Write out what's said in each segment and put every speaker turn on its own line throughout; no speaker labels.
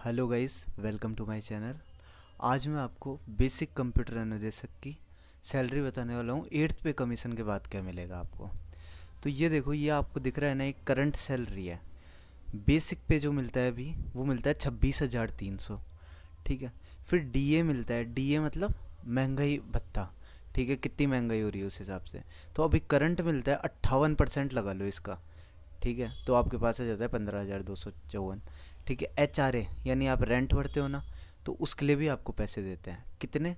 Hello guys, welcome to my channel. आज मैं आपको बेसिक कंप्यूटर अनुदेशक की सैलरी बताने वाला हूँ। 8th पे कमीशन के बाद क्या मिलेगा आपको। तो ये देखो, ये आपको दिख रहा है ना, एक करंट सैलरी है। बेसिक पे जो मिलता है अभी वो मिलता है 26,300। ठीक है। फिर डीए मिलता है। डीए मतलब महंगाई भत्ता। ठीक है, कितनी महंगाई हो रही है उस हिसाब से। तो अभी करंट मिलता है 58% लगा लो इसका। ठीक है, तो आपके पास आ जाता है 15,254। ठीक है। HRA यानी आप रेंट भरते हो ना, तो उसके लिए भी आपको पैसे देते हैं। कितने?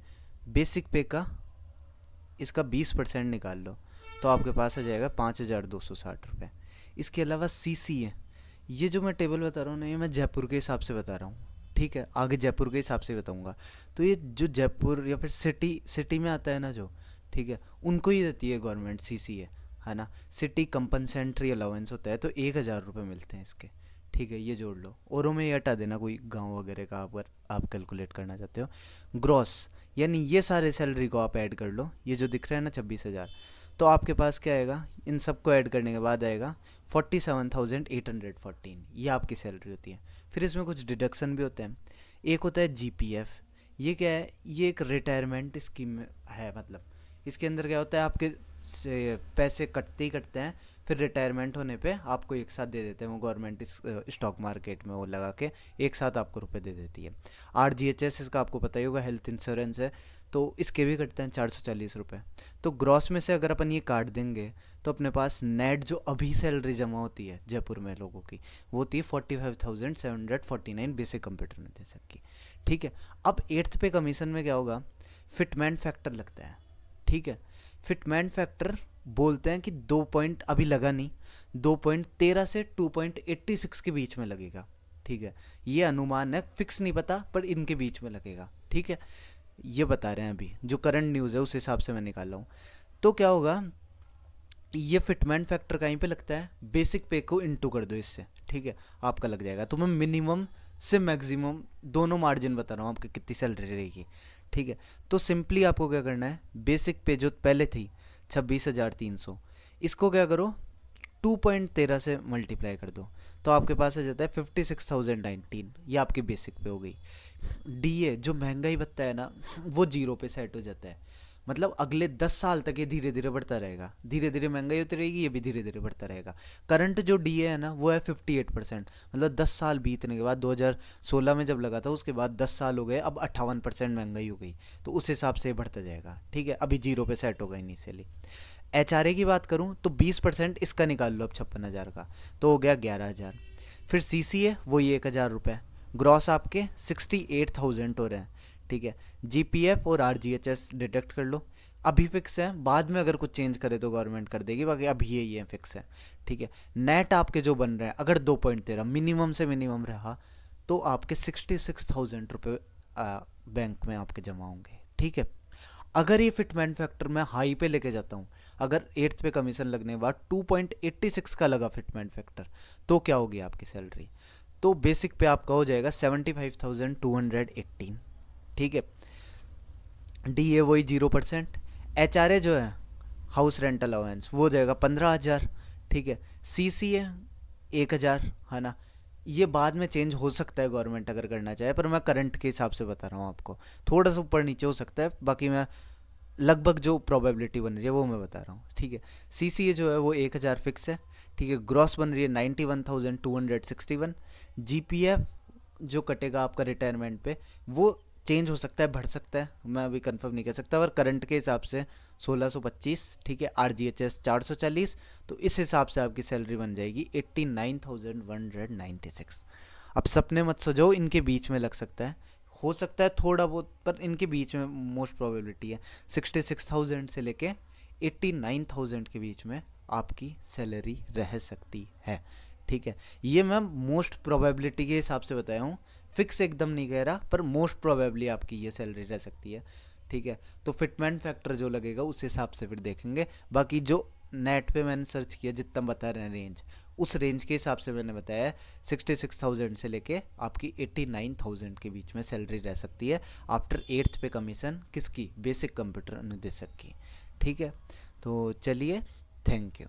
बेसिक पे का इसका 20% निकाल लो तो आपके पास आ जाएगा 5,260 रुपये। इसके अलावा CC है। ये जो मैं टेबल बता रहा हूँ ना, ये मैं जयपुर के हिसाब से बता रहा हूँ। ठीक है, आगे जयपुर के हिसाब से बताऊँगा। तो ये जो जयपुर या फिर सिटी सिटी में आता है ना जो, ठीक है, उनको ही देती है गवर्नमेंट। CC है ना। सिटी कंपनसेंट्री अलाउंस होता है, तो 1,000 रुपये मिलते हैं इसके। ठीक है, ये जोड़ लो। औरों में ये हटा देना, कोई गांव वगैरह का अगर आप कैलकुलेट करना चाहते हो। ग्रॉस यानी ये सारे सैलरी को आप ऐड कर लो, ये जो दिख रहा है ना 26,000। तो आपके पास क्या आएगा, इन सबको ऐड करने के बाद आएगा 47,814। ये आपकी सैलरी होती है। फिर इसमें कुछ डिडक्शन भी होते हैं। एक होता है GPF। ये क्या है? ये एक रिटायरमेंट स्कीम है। मतलब इसके अंदर क्या होता है, आपके से पैसे कटते ही कटते हैं। फिर रिटायरमेंट होने पे आपको एक साथ दे देते हैं वो गवर्नमेंट। स्टॉक मार्केट में वो लगा के एक साथ आपको रुपए दे देती है। RGHS इसका आपको पता ही होगा, हेल्थ इंश्योरेंस है। तो इसके भी कटते हैं 440 रुपये। तो ग्रॉस में से अगर अपन ये काट देंगे तो अपने पास नेट जो अभी सैलरी जमा होती है जयपुर में लोगों की, वो होती है 45,749 बेसिक कंप्यूटर में दे सकी। ठीक है। अब 8th पे कमीशन में क्या होगा, फिटमैन फैक्टर लगता है। ठीक है। फिटमैन फैक्टर बोलते हैं कि 2 पॉइंट अभी लगा नहीं, 2.13 से 2.86 के बीच में लगेगा। ठीक है, ये अनुमान है, फिक्स नहीं पता, पर इनके बीच में लगेगा। ठीक है, ये बता रहे हैं अभी जो करंट न्यूज़ है उस हिसाब से मैं निकाल रहा हूँ। तो क्या होगा, ये फिटमैन फैक्टर कहीं पे लगता है, बेसिक पे को इंटू कर दो इससे। ठीक है, आपका लग जाएगा। तो मैं मिनिमम से मैक्सिमम दोनों मार्जिन बता रहा हूँ आपकी कितनी सैलरी रहेगी। ठीक है। तो सिंपली आपको क्या करना है, बेसिक पे जो पहले थी 26,300, इसको क्या करो 2.13 से मल्टीप्लाई कर दो, तो आपके पास आ जाता है 56,019। ये आपकी बेसिक पे हो गई। DA जो महंगाई भत्ता है ना, वो 0 पे सेट हो जाता है। मतलब अगले 10 साल तक ये धीरे धीरे बढ़ता रहेगा। धीरे धीरे महंगाई होती रहेगी, ये भी धीरे धीरे बढ़ता रहेगा। करंट जो DA है ना, वो है 58%। मतलब 10 साल बीतने के बाद, 2016 में जब लगा था उसके बाद 10 साल हो गए, अब 58% महंगाई हो गई। तो उस हिसाब से बढ़ता जाएगा। ठीक है, अभी 0 पे सेट होगा इनिशियली। HRA की बात करूँ तो 20% इसका निकाल लो अब 56,000 का, तो हो गया 11,000। फिर CC है वही 1,000 रुपये। ग्रॉस आपके 68,000 हो रहे हैं। ठीक है। GPF और RGHS डिडक्ट कर लो। अभी फिक्स है, बाद में अगर कुछ चेंज करे तो गवर्नमेंट कर देगी, बाकी अभी यही है, फिक्स है। ठीक है। नेट आपके जो बन रहे हैं, अगर 2.13 मिनिमम से मिनिमम रहा, तो आपके 66,000 रुपये बैंक में आपके जमा होंगे। ठीक है। अगर ये फिटमैन फैक्टर मैं हाई पे लेके जाता हूँ, अगर 8th पे कमीशन लगने के बाद 2.86 का लगा फिटमैन फैक्टर, तो क्या होगी आपकी सैलरी? तो बेसिक पे आपका हो जाएगा 75,218। ठीक है। DA वही 0%। HRA जो है, हाउस रेंट अलाउंस, वो हो जाएगा 15,000। ठीक है। CC है 1,000, है ना। ये बाद में चेंज हो सकता है गवर्नमेंट अगर करना चाहे, पर मैं करंट के हिसाब से बता रहा हूँ आपको। थोड़ा सा ऊपर नीचे हो सकता है, बाकी मैं लगभग जो प्रोबेबिलिटी बन रही है वो मैं बता रहा हूँ। ठीक है। CC जो है वो 1,000 फिक्स है। ठीक है। ग्रॉस बन रही है 91,261। GPF जो कटेगा आपका रिटायरमेंट पे, वो चेंज हो सकता है, बढ़ सकता है, मैं अभी कंफर्म नहीं कर सकता, पर करंट के हिसाब से 1,625। ठीक है। RGHS 440। तो इस हिसाब से आपकी सैलरी बन जाएगी 89,196। अब सपने मत सजाओ, इनके बीच में लग सकता है, हो सकता है थोड़ा बहुत, पर इनके बीच में मोस्ट प्रोबेबिलिटी है 66,000 से लेके 89,000 के बीच में आपकी सैलरी रह सकती है। ठीक है। ये मैं मोस्ट प्रोबेबिलिटी के हिसाब से बताया हूँ, फिक्स एकदम नहीं कह रहा, पर मोस्ट प्रोबेबली आपकी ये सैलरी रह सकती है। ठीक है। तो फिटमैन फैक्टर जो लगेगा उस हिसाब से फिर देखेंगे। बाकी जो नेट पे मैंने सर्च किया, जितना बता रहे हैं रेंज, उस रेंज के हिसाब से मैंने बताया है 66,000 से लेके आपकी 89,000 के बीच में सैलरी रह सकती है आफ्टर 8th पे कमीशन, किसकी? बेसिक कंप्यूटर अनुदेशक की। ठीक है। तो चलिए, थैंक यू।